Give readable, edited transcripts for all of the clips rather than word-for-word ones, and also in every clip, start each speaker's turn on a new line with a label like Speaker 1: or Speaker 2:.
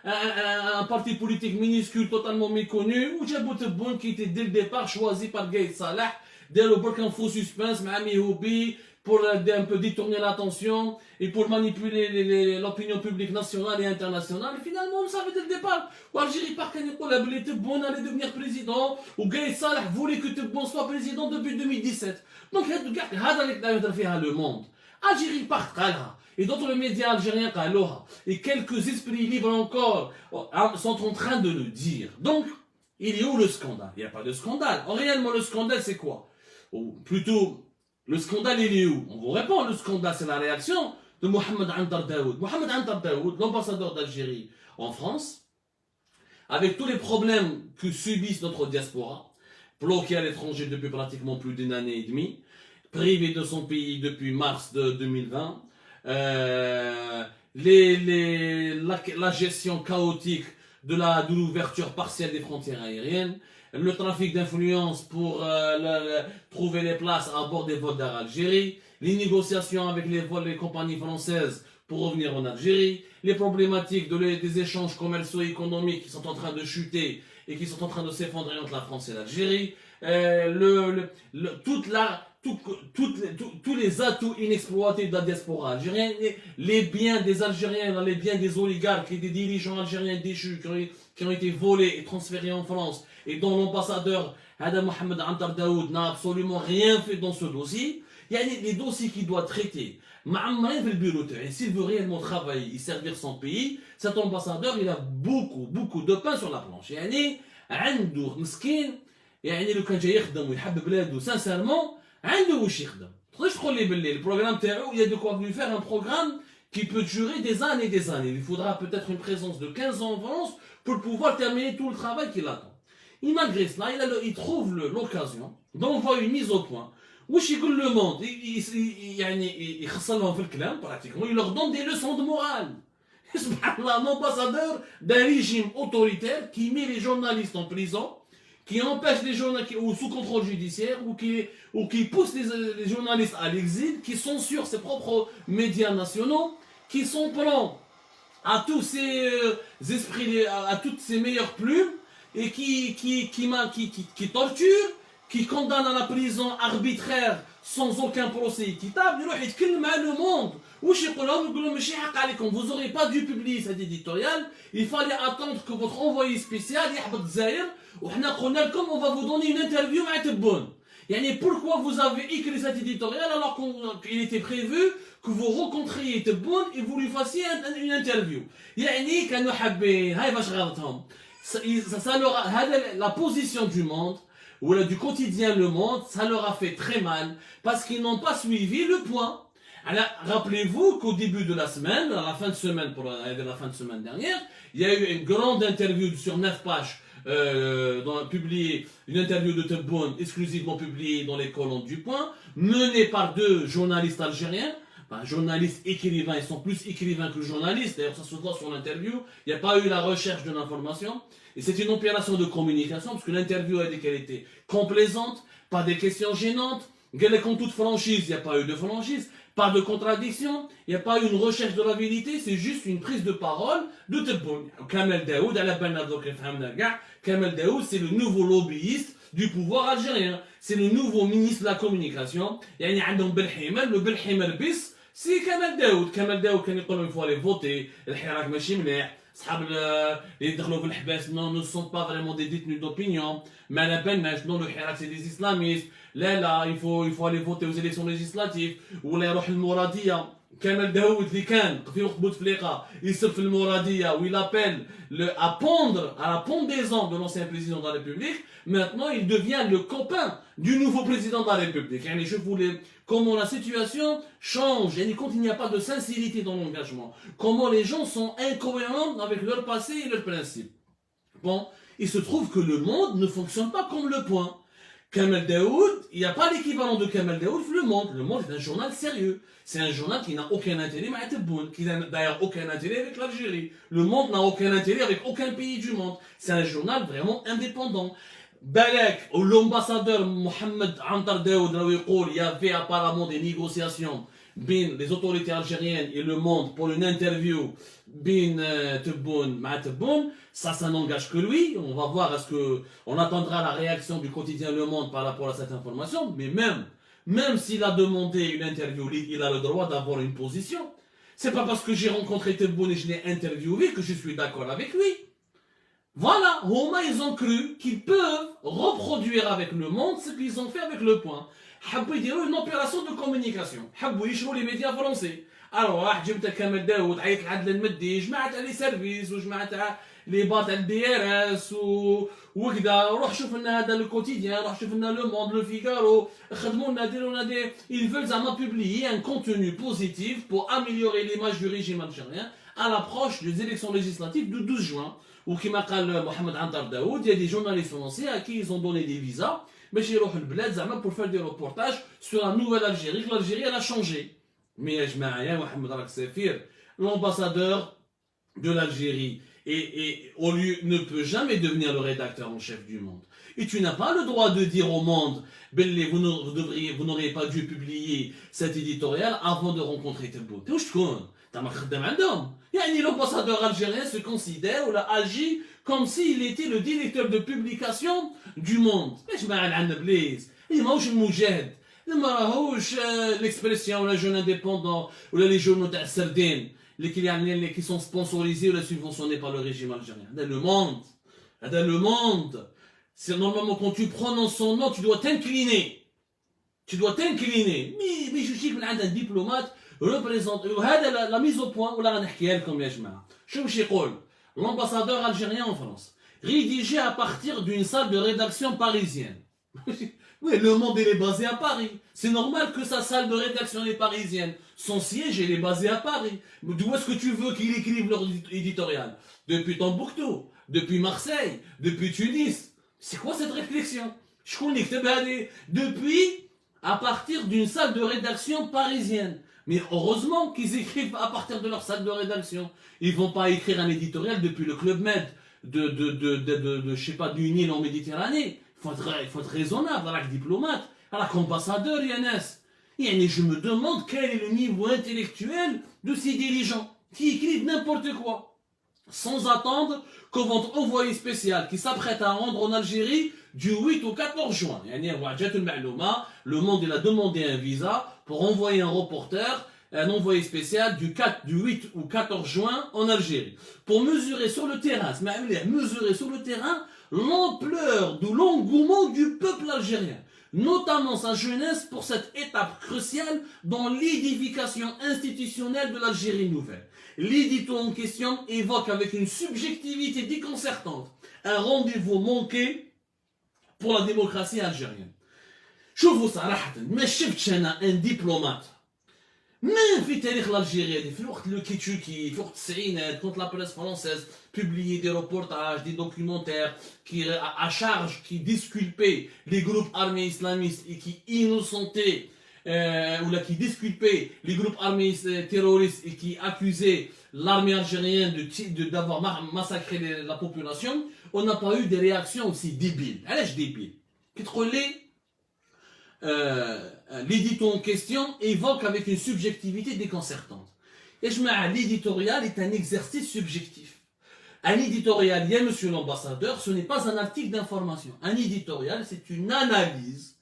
Speaker 1: un parti politique minuscule, totalement méconnu, ou Djabou Tebboune qui était dès le départ choisi par Gaïd Salah, dès le bloc un faux suspense, Mahami Houbi, pour un peu détourner l'attention et pour manipuler l'opinion publique nationale et internationale. Et finalement, on savait dès le départ. Algérie, par contre, Tebboune allait devenir président, ou Gaïd Salah voulait que Tebboune soit président depuis 2017. Donc, le monde. Algérie part et d'autres médias algériens et quelques esprits libres encore sont en train de le dire. Donc, il y a où le scandale? Il n'y a pas de scandale. Réellement, le scandale, c'est quoi? Ou plutôt, le scandale, il est où? On vous répond, le scandale, c'est la réaction de Mohamed Antar Daoud. Mohamed Antar Daoud, l'ambassadeur d'Algérie en France, avec tous les problèmes que subissent notre diaspora, bloqué à l'étranger depuis pratiquement plus d'une année et demie, privé de son pays depuis mars de 2020, la gestion chaotique de l'ouverture partielle des frontières aériennes, le trafic d'influence pour trouver les places à bord des vols d'Air Algérie, les négociations avec les compagnies françaises pour revenir en Algérie, les problématiques des échanges commerciaux et économiques qui sont en train de chuter et qui sont en train de s'effondrer entre la France et l'Algérie, tous les atouts inexploités de la diaspora algérienne, les biens des Algériens, les biens des oligarques et des dirigeants algériens déchus qui ont été volés et transférés en France et dont l'ambassadeur Hada Mohamed Antar Daoud n'a absolument rien fait dans ce dossier. Il y a les dossiers qu'il doit traiter. S'il veut réellement travailler et servir son pays, cet ambassadeur, il a beaucoup de pain sur la planche. عنده مسكين يعني لو كان جاي يخدم ويحب بلاده sincèrement عنده واش يخدم. تقدرش تقول لي باللي البروغرام تاعو il y a de quoi lui faire un programme qui peut durer des années et des années. Il faudra peut-être une présence de 15 ans en France pour pouvoir terminer tout le travail qu'il attend. Et malgré cela, il trouve l'occasion d'envoyer une mise au point. واش يقول le monde يعني يخسر لهم في الكلام pratiquement, il leur donne des leçons de morale. L'ambassadeur d'un régime autoritaire qui met les journalistes en prison, qui empêche les journalistes ou sous contrôle judiciaire, ou qui pousse les journalistes à l'exil, qui censure ses propres médias nationaux, qui s'en prend à tous ces esprits, à toutes ces meilleures plumes, et qui torture, qui condamne à la prison arbitraire sans aucun procès équitable. Le monde. Vous n'aurez pas dû publier cet éditorial, il fallait attendre que votre envoyé spécial on va vous donner une interview à Tebboune. Pourquoi vous avez écrit cet éditorial alors qu'il était prévu que vous rencontriez Tebboune et vous lui fassiez une interview? La position du monde ou du quotidien Le Monde, ça leur a fait très mal parce qu'ils n'ont pas suivi le point. Alors, rappelez-vous qu'au début de la semaine, à la fin de semaine, la fin de semaine dernière, il y a eu une grande interview sur 9 pages, publiée, une interview de Tebboune exclusivement publiée dans les colonnes du Point, menée par 2 journalistes algériens. Journalistes écrivains, ils sont plus écrivains que journalistes, d'ailleurs ça se voit sur l'interview, il n'y a pas eu la recherche de l'information, et c'est une opération de communication, parce que l'interview a dit qu'elle était complaisante, pas des questions gênantes, en toute franchise, il n'y a pas eu de franchise, pas de contradiction, il n'y a pas eu une recherche de la vérité, c'est juste une prise de parole de Tebboune. Kamel Daoud, Kamel Daoud, c'est le nouveau lobbyiste du pouvoir algérien, c'est le nouveau ministre de la communication, le Belhimer bis, c'est Kamel Daoud. Kamel Daoud كان يقول il faut aller voter, الحراك ماشي مليح، صحاب اللي يدخلوا في الحباس ne sont pas vraiment des détenus d'opinion، ما على بالناش non le حراك c'est des islamistes، لا il faut aller voter aux élections législatives ولا يروح المرادية. Kamel Daoud اللي كان في وقت بوتفليقة يصير في المرادية où il appelle à la pendaison de l'ancien président de la République, maintenant il devient le copain du nouveau président de la République. Je voulais comment la situation change, et quand il n'y a pas de sincérité dans l'engagement, comment les gens sont incohérents avec leur passé et leurs principes. Bon, il se trouve que le monde ne fonctionne pas comme Le Point. Kamel Daoud, il n'y a pas l'équivalent de Kamel Daoud, Le Monde. Le Monde est un journal sérieux. C'est un journal qui n'a aucun intérêt avec Tebboune, qui n'a d'ailleurs aucun intérêt avec l'Algérie. Le Monde n'a aucun intérêt avec aucun pays du monde. C'est un journal vraiment indépendant. Balek, l'ambassadeur Mohamed Antar Daoud, il y avait apparemment des négociations بين les autorités algériennes et le monde pour une interview بين تبون مع تبون, ça n'engage que lui. On va voir, est-ce que on attendra la réaction du quotidien Le Monde par rapport à cette information. Mais même s'il a demandé une interview, il a le droit d'avoir une position. C'est pas parce que j'ai rencontré Tebboune et je l'ai interviewé que je suis d'accord avec lui. Voilà, Homa, ils ont cru qu'ils peuvent reproduire avec Le Monde ce qu'ils ont fait avec Le Point. حبوا يديروا une opération de communication. حبوا يشروا les médias français. Alors, راح جبت كمال داوود, عيط لعدل المدي, جمعت على لي سيرفيس وجمعت لي باط على الدي ار اس وكذا, روح شوف لنا هذا لو كوتيديان, روح شوف لنا لو موند, لو فيغارو, خدموا لنا, ديروا لنا دي. Ils veulent زعما publier un contenu positif pour améliorer l'image du régime algérien à l'approche des élections législatives du 12 juin. Ou qui m'a dit Mohamed Antar Daoud, il y a des journalistes français à qui ils ont donné des visas, mais chez Roh el-Bled, pour faire des reportages sur la nouvelle Algérie, que l'Algérie elle a changé. Mais Mohamed Al-Safir, l'ambassadeur de l'Algérie, et au lieu ne peut jamais devenir le rédacteur en chef du Monde. Et tu n'as pas le droit de dire au Monde, vous n'auriez pas dû publier cet éditorial avant de rencontrer Tebboune. T'es où je te connais? T'as ma khadam عندهم. يعني l'ambassadeur algérien se considère ou agit comme s'il était le directeur de publication du Monde. ايش معنى عندنا بليز؟ اللي ماهوش المجاهد، اللي ما راهوش l'expression ولا jeune indépendant ولا les journaux تاع السردين اللي qui sont sponsorisés ou subventionnés par le régime algérien. هذا Le Monde. هذا Le Monde. C'est normalement quand tu prononces son nom, tu dois t'incliner. Tu dois t'incliner. Mais je dis que un diplomate représente هذا la mise au point ولا غنحكيها لكم يا جماعه. شوف واش يقول l'ambassadeur algérien en France, rédigé à partir d'une salle de rédaction parisienne. Oui, Le Monde il est basé à Paris. C'est normal que sa salle de rédaction est parisienne. Son siège il est basé à Paris. D'où est-ce que tu veux qu'il écrive leur éditorial? Depuis Tombouctou, depuis Marseille, depuis Tunis. C'est quoi cette réflexion? Je connais que depuis à partir d'une salle de rédaction parisienne. Mais heureusement qu'ils écrivent à partir de leur salle de rédaction. Ils vont pas écrire un éditorial depuis le Club Med je sais pas, d'une île en Méditerranée. Il faut être raisonnable avec diplomate, avec ambassadeur, Yanes. Et je me demande quel est le niveau intellectuel de ces dirigeants qui écrivent n'importe quoi. Sans attendre que votre envoyé spécial qui s'apprête à rendre en Algérie du 8 au 14 juin. Le Monde il a demandé un visa pour envoyer un reporter, un envoyé spécial du 8 ou 14 juin en Algérie. Pour mesurer sur le terrain, l'ampleur de l'engouement du peuple algérien, notamment sa jeunesse pour cette étape cruciale dans l'édification institutionnelle de l'Algérie nouvelle. L'édito en question évoque avec une subjectivité déconcertante un rendez-vous manqué pour la démocratie algérienne. شوفوا صراحة ما شفتش أنا un diplomate même في تاريخ الألجيري في الوقت في وقت التسعينات quand la presse française publiait des reportages, des documentaires qui à charge qui disculpaient les groupes armés islamistes et qui innocentaient ou là qui disculpaient les groupes armés terroristes et qui accusaient l'armée algérienne d'avoir massacré la population, on n'a pas eu des réactions aussi débiles. علاش débile qui تقولي l'édito en question évoque avec une subjectivité déconcertante. Et je mets l'éditorial est un exercice subjectif. Un éditorial, il y a monsieur l'ambassadeur, ce n'est pas un article d'information. Un éditorial, c'est une analyse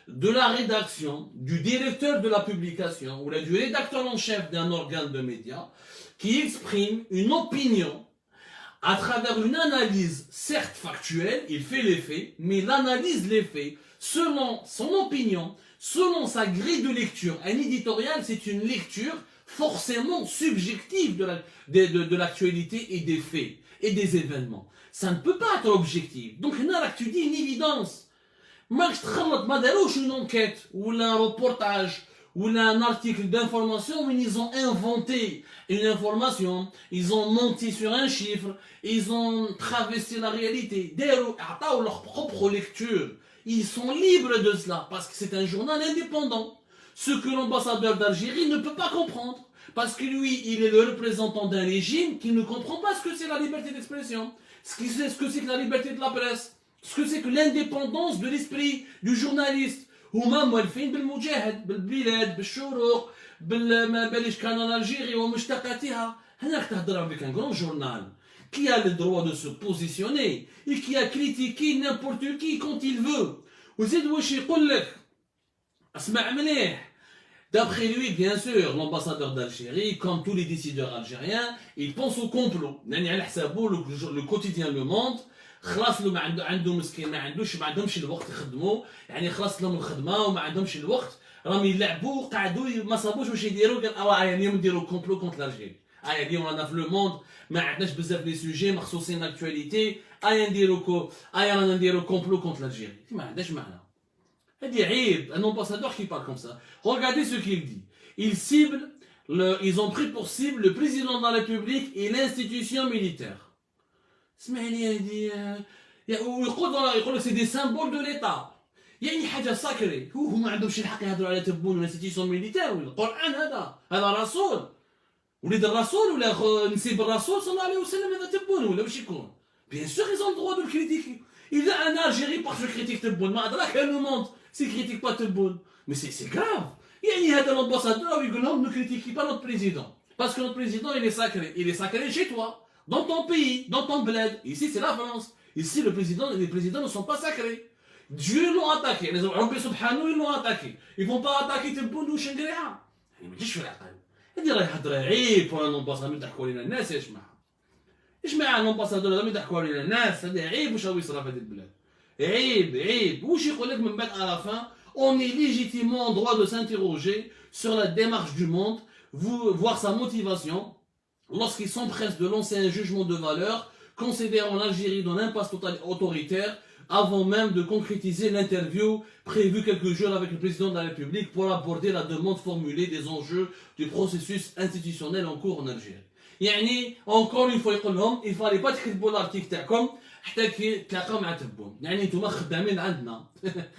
Speaker 1: de la rédaction, du directeur de la publication ou du rédacteur en chef d'un organe de médias qui exprime une opinion à travers une analyse certes factuelle, il fait les faits, mais il analyse les faits selon son opinion, selon sa grille de lecture. Un éditorial, c'est une lecture forcément subjective de l'actualité et des faits et des événements. Ça ne peut pas être objectif. Donc là, tu dis une évidence. Moi, je te une enquête ou un reportage ou un article d'information où ils ont inventé une information, ils ont menti sur un chiffre, ils ont travesti la réalité, leur propre lecture. Ils sont libres de cela parce que c'est un journal indépendant. Ce que l'ambassadeur d'Algérie ne peut pas comprendre. Parce que lui, il est le représentant d'un régime qui ne comprend pas ce que c'est la liberté d'expression, ce que c'est que la liberté de la presse, ce que c'est que l'indépendance de l'esprit du journaliste. هما مولفين بالمجاهد بالبلاد بالشروق ما باليش كان الجيري ومشتقاتها. هناك تهضر avec un grand journal qui a le droit de se positionner et qui a critiqué n'importe qui quand il veut. وزيد واش يقول لك اسمع مليح. D'après lui, bien sûr, l'ambassadeur d'Algérie, comme tous les décideurs algériens, il pense au complot. يعني على حسابه le quotidien Le Monde خلاص له ما عنده مسكين ما عندهمش الوقت يخدموا، يعني خلاص لهم الخدمه وما عندهمش الوقت، راهم يلعبوا قعدوا ما صابوش واش يديروا، قال اليوم نديروا كومبلو كونت الجيري. اليوم رانا في لو موند ما عندناش بزاف لي سوجي مخصوصين لاكتواليتي، رانا نديروا كومبلو كونت الجيري. ما عندهاش معنى. هذه عيب. Un ambassadeur qui parle comme ça. Regardez ce qu'il dit. Ils ont pris pour cible le président de la République et l'institution militaire. اسمعني هذه يقول لك سي دي سامبول دو ليتا، يعني حاجه ساكري. هو ما عندهمش الحق يهضروا على تبون ولا انستيتيسيون ميليتير ولا القران. هذا رسول، وليد الرسول ولا نسيب الرسول صلى الله عليه وسلم. هذا تبون ولا باش يكون بيان سور ils ont le droit de le critiquer. اذا انا الجيري parce que je critique تبون ما ادراك لو موند سي critique pas تبون mais c'est grave. يعني هذا l'ambassadeur يقول لهم ne critiquez pas notre président parce que notre président il est sacré chez toi, dans ton pays, dans ton bled. Ici, c'est la France. Ici, les présidents ne sont pas sacrés. Dieu l'ont attaqué. Les Rabbi Subhanahu, ils l'ont attaqué. Ils ne vont pas attaquer Tebboune ou Shengria. ما تجيش في العقل. هذه راهي حضره عيب. بور ان امباسادور يضحكوا علينا الناس. يا جماعه ايش مع الامباسادور هذا يضحكوا علينا الناس؟ هذا عيب. واش راهو يصرى في هذه البلاد؟ عيب. واش يقول لك من بعد à la fin on est légitimement en droit de s'interroger sur la démarche du monde, voir sa motivation lorsqu'ils s'empressent de lancer un jugement de valeur considérant l'Algérie dans l'impasse autoritaire avant même de concrétiser l'interview prévue quelques jours avec le président de la République pour aborder la demande formulée des enjeux du processus institutionnel en cours en Algérie. يعني encore une fois يقول لهم il fallait pas تكتبوا l'article تاعكم حتى كي تلاقاو مع تبون. يعني نتوما خدامين عندنا.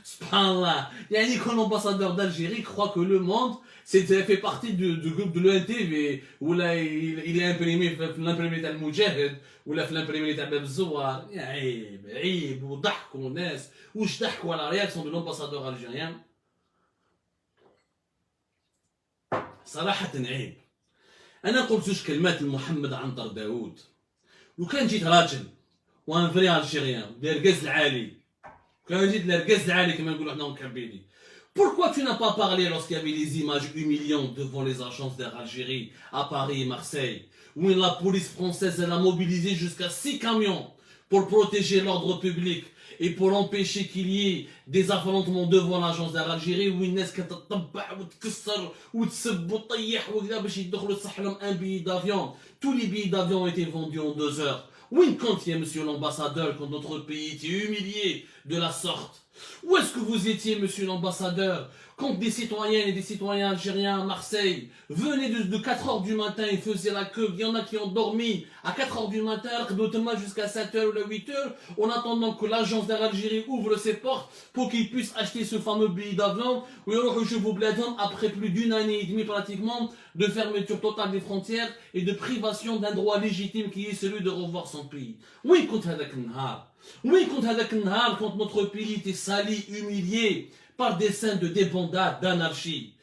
Speaker 1: سبحان الله. يعني كون ambassadeur d'Algérie croit que le monde fait partie du groupe de l'ONTV ولا il est imprimé في l'imprimerie تاع المجاهد ولا في l'imprimerie تاع باب الزوار. عيب وضحكوا الناس. واش ضحكوا على رياكسيون de l'ambassadeur algérien. صراحة عيب. أنا قلت زوج كلمات لمحمد عنتر داوود. لو كان جيت راجل وان فري الجيريان داير الركاز العالي، كان جيت الركاز العالي كما نقولوا حنا مكبيني. Pourquoi tu n'as pas parlé lorsqu'il y avait les images humiliantes devant les agences d'Air Algérie à Paris et Marseille, où la police française elle a mobilisé jusqu'à 6 camions pour protéger l'ordre public et pour empêcher qu'il y ait des affrontements devant l'agence d'Air Algérie où الناس كتطبع وتكسر وتسب وتطيح وكذا باش يدخلوا تصح لهم un billet d'avion. Tous les billets d'avion ont été vendus en 2 heures. Oui, quand il y a monsieur l'ambassadeur, quand notre pays était humilié de la sorte. Où est-ce que vous étiez, monsieur l'ambassadeur, quand des citoyennes et des citoyens algériens à Marseille venaient de 4h du matin et faisaient la queue? Il y en a qui ont dormi à 4h du matin, jusqu'à 7h ou 8h, en attendant que l'agence d'Air Algérie ouvre ses portes pour qu'ils puissent acheter ce fameux billet d'avion. Après plus d'une année et demie pratiquement de fermeture totale des frontières et de privation d'un droit légitime qui est celui de revoir son pays. Oui, quand notre pays était sali, humilié par des scènes de débandade, d'anarchie.